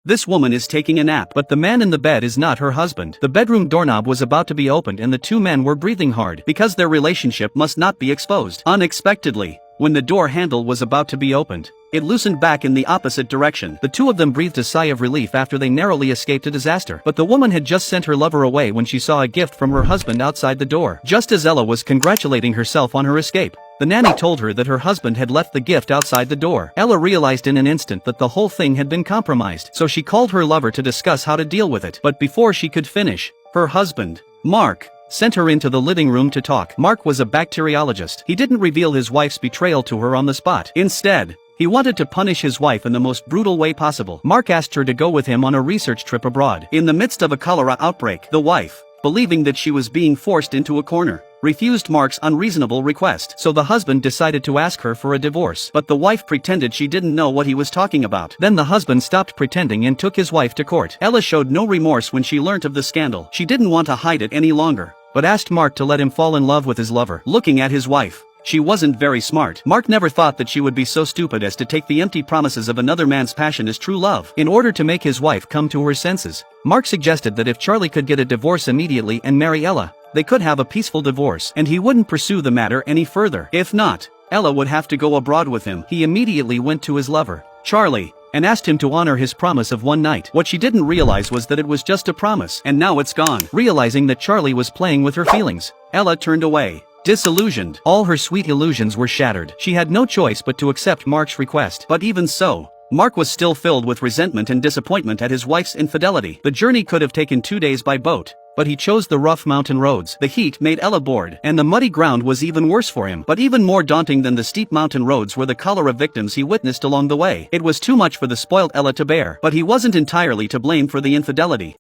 This woman is taking a nap, but the man in the bed is not her husband. The bedroom doorknob was about to be opened and the two men were breathing hard because their relationship must not be exposed. Unexpectedly, when the door handle was about to be opened, it loosened back in the opposite direction. The two of them breathed a sigh of relief after they narrowly escaped a disaster. But the woman had just sent her lover away when she saw a gift from her husband outside the door. Just as Ella was congratulating herself on her escape, the nanny told her that her husband had left the gift outside the door. Ella realized in an instant that the whole thing had been compromised, so she called her lover to discuss how to deal with it. But before she could finish, her husband, Mark, sent her into the living room to talk. Mark was a bacteriologist. He didn't reveal his wife's betrayal to her on the spot. Instead, he wanted to punish his wife in the most brutal way possible. Mark asked her to go with him on a research trip abroad. In the midst of a cholera outbreak, the wife, believing that she was being forced into a corner, refused Mark's unreasonable request. So the husband decided to ask her for a divorce. But the wife pretended she didn't know what he was talking about. Then the husband stopped pretending and took his wife to court. Ella showed no remorse when she learnt of the scandal. She didn't want to hide it any longer, but asked Mark to let him fall in love with his lover. Looking at his wife, she wasn't very smart. Mark never thought that she would be so stupid as to take the empty promises of another man's passion as true love. In order to make his wife come to her senses, Mark suggested that if Charlie could get a divorce immediately and marry Ella, they could have a peaceful divorce, and he wouldn't pursue the matter any further. If not, Ella would have to go abroad with him. He immediately went to his lover, Charlie, and asked him to honor his promise of one night. What she didn't realize was that it was just a promise, and now it's gone. Realizing that Charlie was playing with her feelings, Ella turned away. Disillusioned, all her sweet illusions were shattered. She had no choice but to accept Mark's request. But even so, Mark was still filled with resentment and disappointment at his wife's infidelity. The journey could have taken 2 days by boat, but he chose the rough mountain roads. The heat made Ella bored, and the muddy ground was even worse for him. But even more daunting than the steep mountain roads were the cholera victims he witnessed along the way. It was too much for the spoiled Ella to bear, but he wasn't entirely to blame for the infidelity.